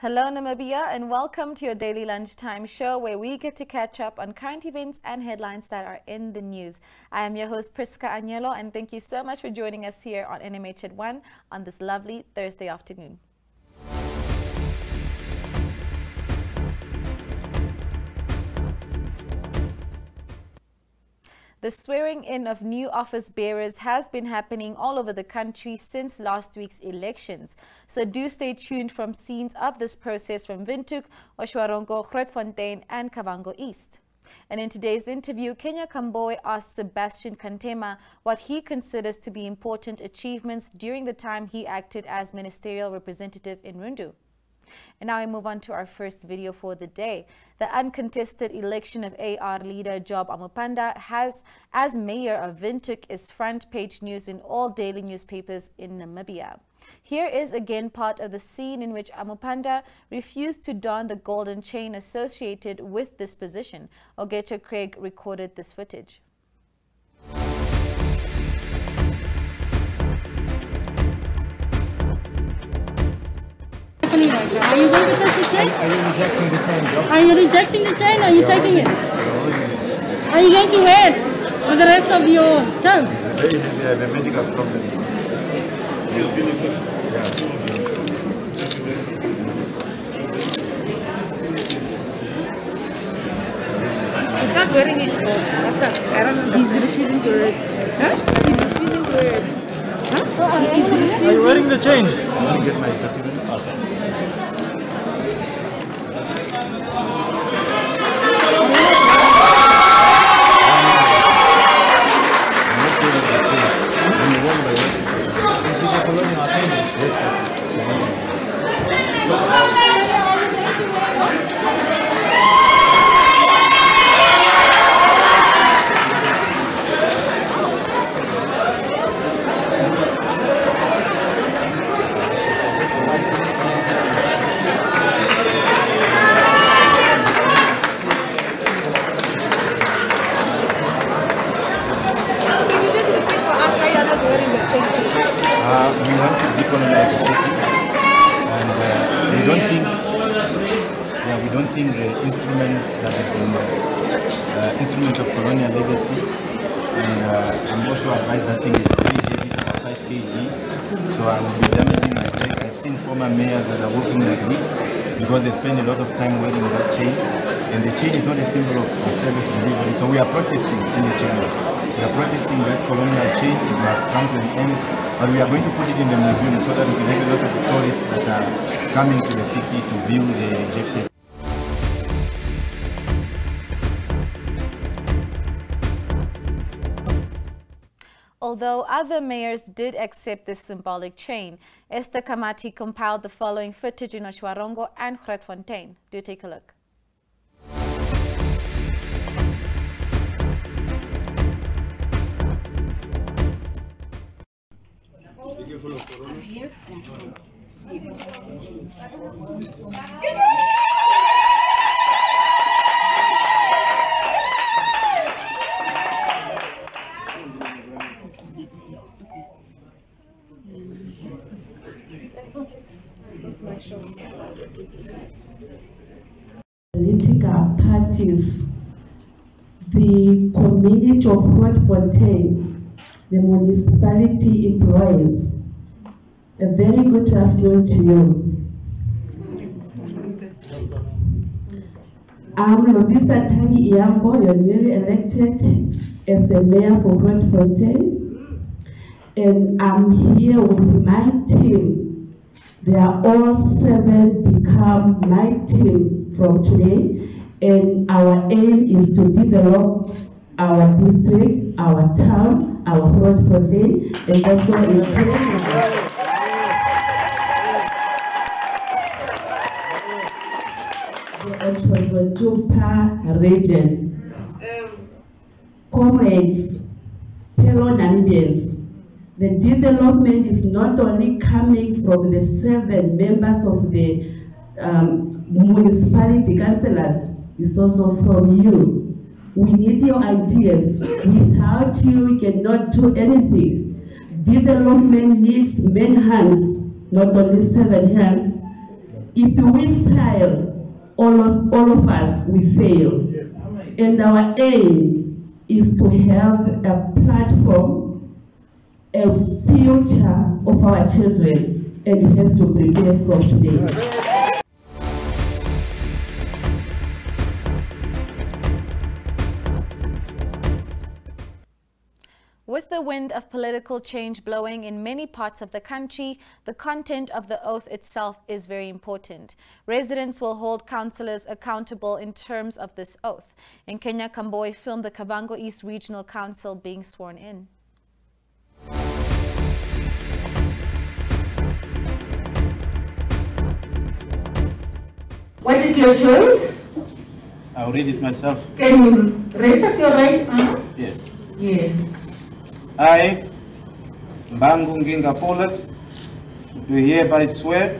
Hello Namibia, and welcome to your daily lunchtime show where we get to catch up on current events and headlines that are in the news. I am your host Priska Agnello, and thank you so much for joining us here on NMH at 1 on this lovely Thursday afternoon. The swearing in of new office bearers has been happening all over the country since last week's elections. So do stay tuned from scenes of this process from Windhoek, Oshwarongo, Grootfontein and Kavango East. And in today's interview, Kenya Kamboy asked Sebastian Kantema what he considers to be important achievements during the time he acted as ministerial representative in Rundu. And now we move on to our first video for the day. The uncontested election of AR leader Job Amupanda as mayor of Windhoek is front page news in all daily newspapers in Namibia. Here is again part of the scene in which Amupanda refused to don the golden chain associated with this position. Ogecho Craig recorded this footage. Are you going to take the chain? Are you rejecting the chain, Job? Are you rejecting the chain or are you taking it? Are you going to wear it for the rest of your term? They have a medical problem. He's not wearing it, boss. What's up? I don't know. He's refusing to wear it. Huh? He's refusing to wear it. Huh? Are you wearing the chain? I get my documents. Okay. We want to decolonize the city, and we don't think the instruments that have been instruments of colonial legacy, and I'm also advised that thing is very heavy, it's about 5 kg, so I will be damaging my leg. I've seen former mayors that are working like this because they spend a lot of time wearing that chain, and the chain is not a symbol of service delivery, so we are protesting in the chamber. We are protesting that colonial chain. It must come to an end, but we are going to put it in the museum so that we can have a lot of tourists that are coming to the city to view the rejected. Although other mayors did accept this symbolic chain, Esther Kamati compiled the following footage in Oshwarongo and Grootfontein. Do take a look. Political parties, the community of Grootfontein, the municipality employees. A very good afternoon to you. I'm Lobisa Tangi Iambo, you're newly elected as a mayor for Grootfontein, and I'm here with my team. They are all 7 become my team from today, and our aim is to develop our district, our town, our Grootfontein, and also in the Jupa region. Comrades, fellow Namibians, the development is not only coming from the 7 members of the municipality councillors, it's also from you. We need your ideas. Without you, we cannot do anything. Development needs many hands, not only 7 hands. If we fail, all of us, we fail. And our aim is to have a platform, a future of our children, and we have to prepare from today. With the wind of political change blowing in many parts of the country, the content of the oath itself is very important. Residents will hold councillors accountable in terms of this oath. In Kenya, Kamboy filmed the Kavango East Regional Council being sworn in. What is your choice? I'll read it myself. Can you raise up your right arm? Yes. Yes. I, Mbangu Nginga Paulus, do hereby swear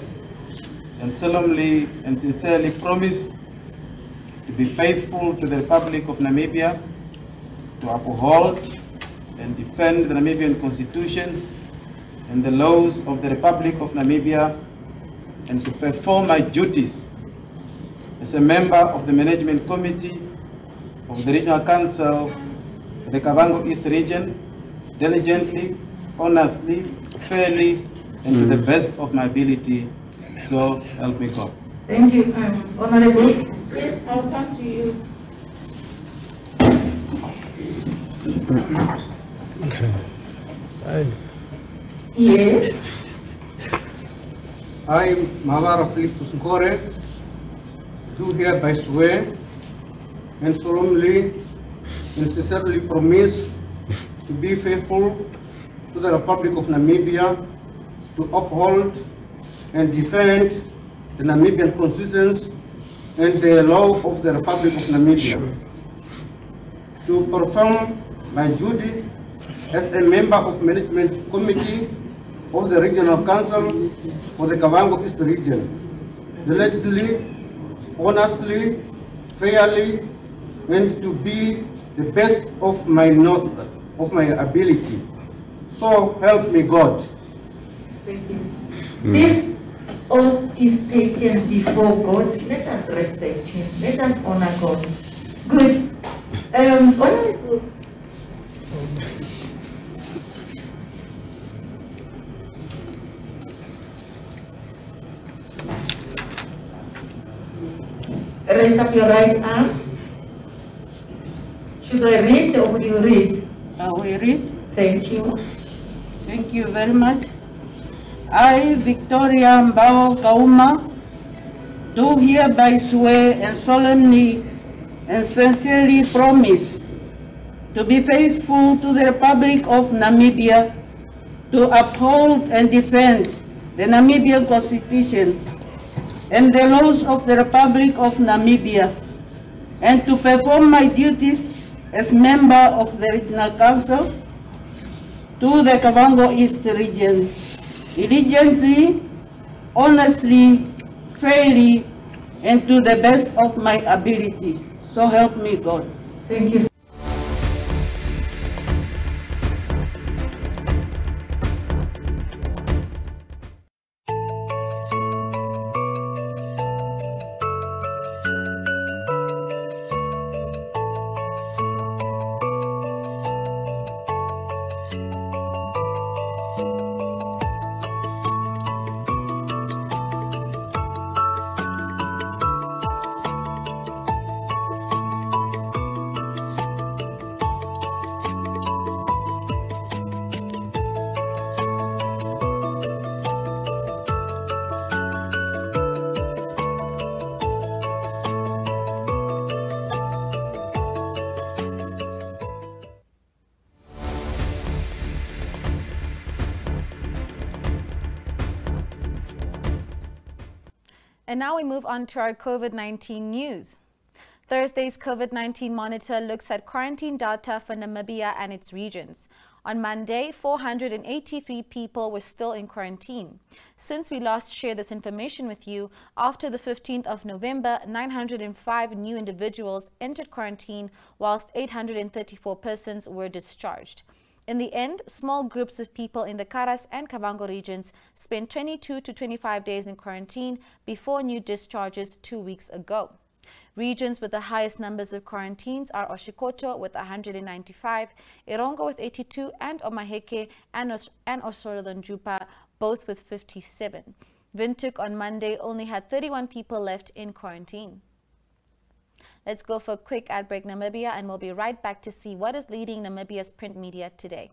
and solemnly and sincerely promise to be faithful to the Republic of Namibia, to uphold and defend the Namibian constitutions and the laws of the Republic of Namibia, and to perform my duties as a member of the Management Committee of the Regional Council of the Kavango East Region, diligently, honestly, fairly, and to the best of my ability. So help me God. Thank you, Honorable. Yes, I'll turn to you. Yes. I, Mavara Philippus Nkore, do hereby swear and solemnly and sincerely promise to be faithful to the Republic of Namibia, to uphold and defend the Namibian constitutions and the law of the Republic of Namibia, to perform my duty as a member of Management Committee of the Regional Council for the Kavango East Region, diligently, honestly, fairly, and to be the best of my ability. So help me God. Thank you. This oath is taken before God. Let us respect Him. Let us honor God. Good. Honorable. Raise up your right arm. Should I read or will you read? I will read. Thank you. Thank you very much. I, Victoria Mbao Kauma, do hereby swear and solemnly and sincerely promise to be faithful to the Republic of Namibia, to uphold and defend the Namibian Constitution and the laws of the Republic of Namibia, and to perform my duties as member of the Regional Council to the Kavango East Region, diligently, honestly, fairly, and to the best of my ability. So help me God. Thank you. And now we move on to our COVID-19 news. Thursday's COVID-19 monitor looks at quarantine data for Namibia and its regions. On Monday, 483 people were still in quarantine. Since we last shared this information with you, after the 15th of November, 905 new individuals entered quarantine, whilst 834 persons were discharged. In the end, small groups of people in the Karas and Kavango regions spent 22 to 25 days in quarantine before new discharges 2 weeks ago. Regions with the highest numbers of quarantines are Oshikoto with 195, Erongo with 82, and Omaheke and Osorolanjupa both with 57. Windhoek on Monday only had 31 people left in quarantine. Let's go for a quick ad break, Namibia, and we'll be right back to see what is leading Namibia's print media today.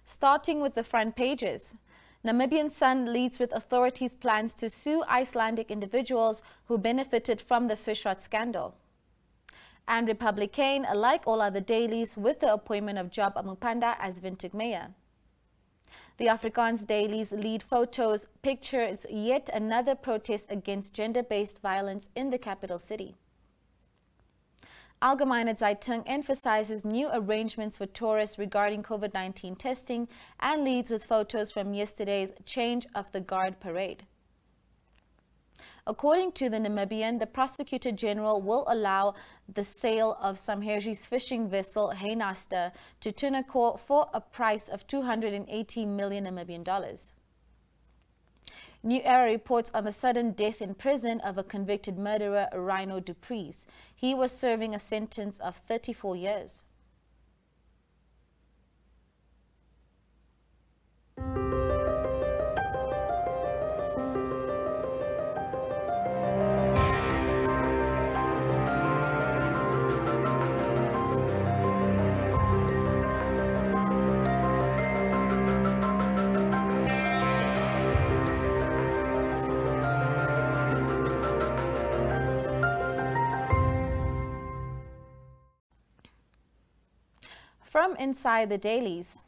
Starting with the front pages, Namibian Sun leads with authorities' plans to sue Icelandic individuals who benefited from the fish rot scandal. And Republican, like all other dailies, with the appointment of Job Amupanda as Windhoek mayor. The Afrikaans dailies lead photos, pictures, yet another protest against gender-based violence in the capital city. Allgemeine Zeitung emphasizes new arrangements for tourists regarding COVID-19 testing and leads with photos from yesterday's change of the guard parade. According to the Namibian, the Prosecutor General will allow the sale of Samherji's fishing vessel, Heinasta, to Tunakor for a price of 280 million Namibian dollars. New Era reports on the sudden death in prison of a convicted murderer, Rhino Dupreez. He was serving a sentence of 34 years. From inside the dailies,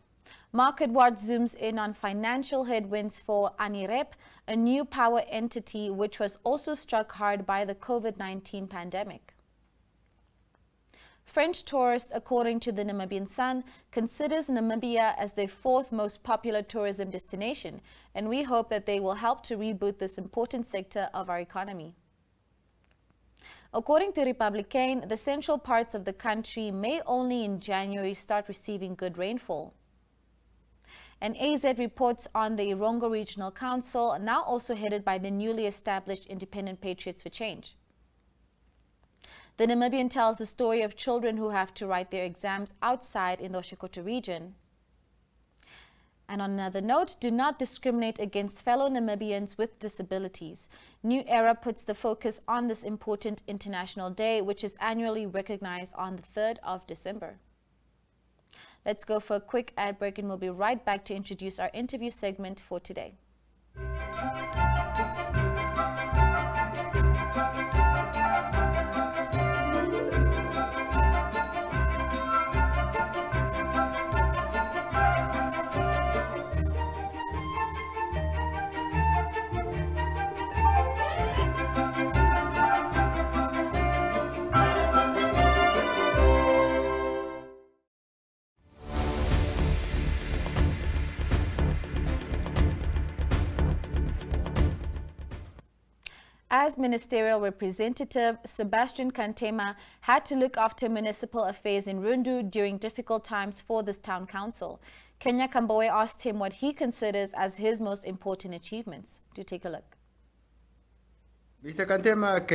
Market Watch zooms in on financial headwinds for ANIREP, a new power entity which was also struck hard by the COVID-19 pandemic. French tourists, according to the Namibian Sun, considers Namibia as their fourth most popular tourism destination, and we hope that they will help to reboot this important sector of our economy. According to Republican, the central parts of the country may only in January start receiving good rainfall. And AZ reports on the Erongo Regional Council, now also headed by the newly established Independent Patriots for Change. The Namibian tells the story of children who have to write their exams outside in the Oshikoto region. And on another note, do not discriminate against fellow Namibians with disabilities. New Era puts the focus on this important international day, which is annually recognized on the 3rd of December. Let's go for a quick ad break and we'll be right back to introduce our interview segment for today. As ministerial representative, Sebastian Kantema had to look after municipal affairs in Rundu during difficult times for this town council. Kenya Kambowe asked him what he considers as his most important achievements. Do take a look. Mr. Kantema,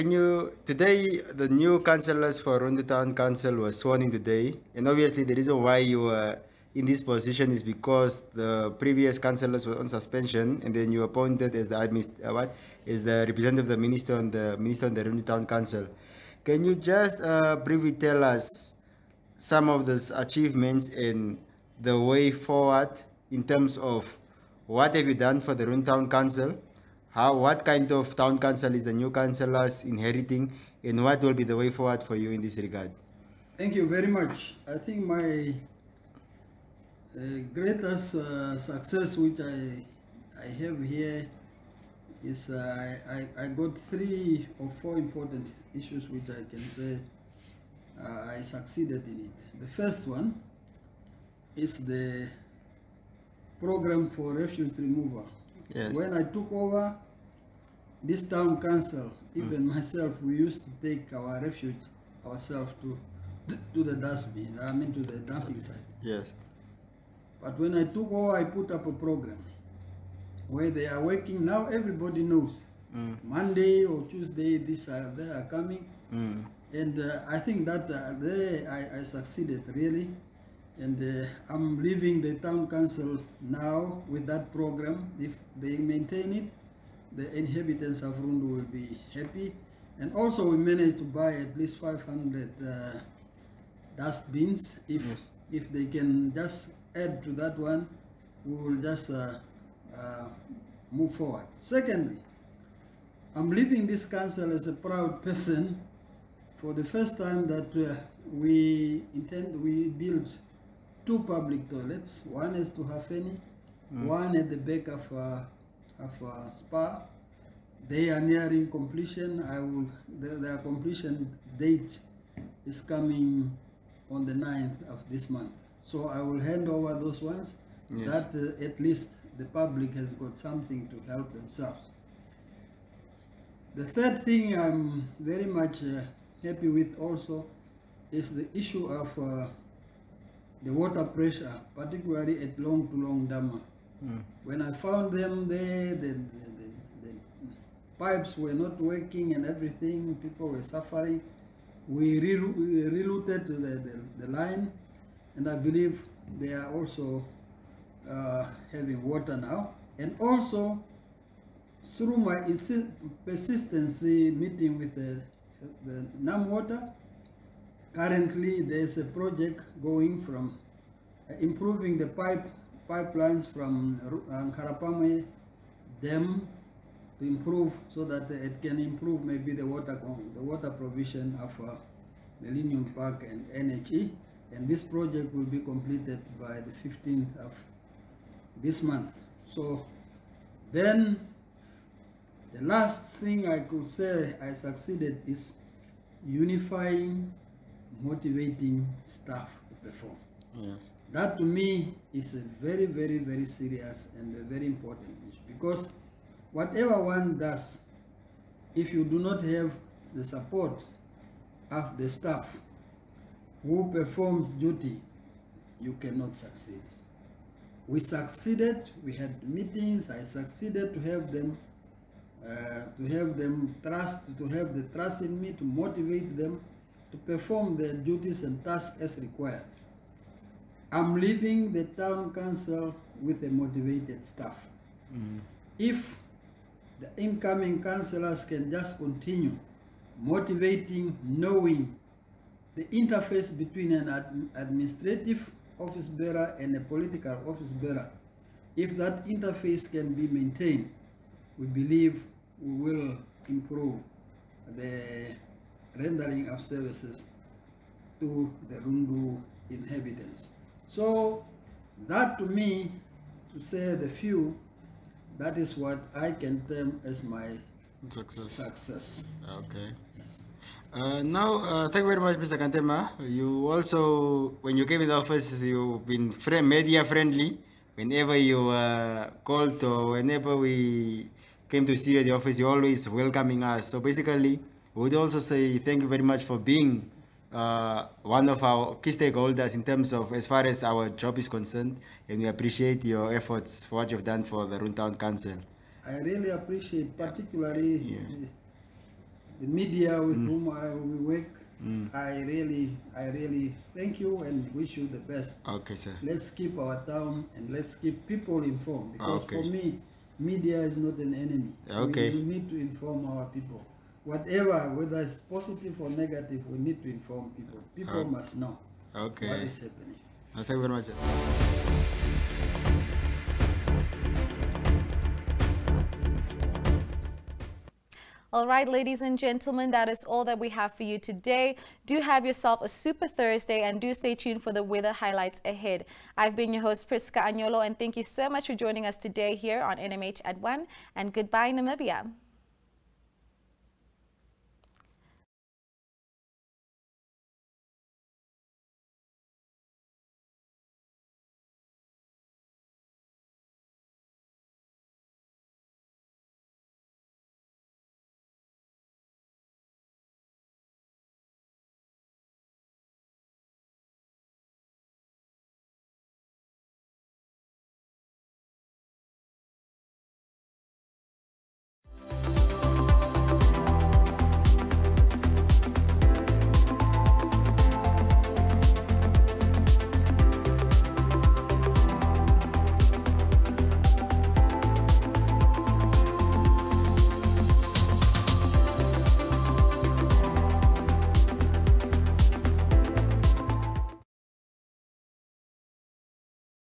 today the new councillors for Rundu Town Council were sworn in today, and obviously the reason why you were in this position is because the previous councillors were on suspension, and then you were appointed as the representative of the minister on the Rundu Town Council. Can you just briefly tell us some of the achievements and the way forward in terms of what have you done for the Rundu Town Council? What kind of town council is the new councillors inheriting, and what will be the way forward for you in this regard? Thank you very much. I think my greatest success which I have here is I got 3 or 4 important issues which I can say I succeeded in it. The first one is the program for refuse removal. Yes. When I took over this town council, even myself, we used to take our refuge ourselves to the dustbin, I mean to the dumping site. Yes. But when I took over, I put up a program where they are working. Now everybody knows. Monday or Tuesday, they are coming. And I think that there I succeeded really. And I'm leaving the town council now with that program. If they maintain it, the inhabitants of Rundu will be happy. And also we managed to buy at least 500 dustbins. If they can just add to that one, we will just move forward. Secondly, I'm leaving this council as a proud person for the first time that we build 2 public toilets. One is to Hafeni, one at the back of Spa. They are nearing completion. Their completion date is coming on the 9th of this month. So I will hand over those ones. Yes. That at least the public has got something to help themselves. The third thing I'm very much happy with also is the issue of the water pressure, particularly at Long to Long Dama. When I found them there, the pipes were not working and everything, people were suffering. We rerouted the line, and I believe they are also having water now. And also, through my persistency meeting with the NAM Water, currently there's a project going from improving the pipelines from Karapame Dam to improve so that it can improve maybe the water provision of Millennium Park and NHE. And this project will be completed by the 15th of this month. So then the last thing I could say I succeeded is unifying, motivating staff to perform. Yes. That to me is a very, very, very serious and a very important issue, because whatever one does, if you do not have the support of the staff who performs duty, you cannot succeed. We succeeded, we had meetings, I succeeded to have them to have the trust in me, to motivate them to perform their duties and tasks as required. I'm leaving the town council with a motivated staff. If the incoming councillors can just continue motivating, knowing the interface between an administrative office bearer and a political office bearer, if that interface can be maintained, we believe we will improve the rendering of services to the Rundu inhabitants. So that to me, to say the few, that is what I can term as my success. Okay. Yes. Now, thank you very much, Mr. Kantema. You also, when you came in the office, you've been media friendly. Whenever you called or whenever we came to see you at the office, you're always welcoming us. So basically, we would also say thank you very much for being one of our key stakeholders in terms of as far as our job is concerned, and we appreciate your efforts for what you've done for the Runtown Council. I really appreciate particularly the media with whom we work. I really thank you and wish you the best. Okay, sir. Let's keep our town and let's keep people informed, because for me, media is not an enemy. Okay. We need to inform our people. Whatever, whether it's positive or negative, we need to inform people. People must know what is happening. Thank you very much, sir. All right, ladies and gentlemen, that is all that we have for you today. Do have yourself a super Thursday and do stay tuned for the weather highlights ahead. I've been your host, Priska Anyolo, and thank you so much for joining us today here on NMH at 1. And goodbye, Namibia.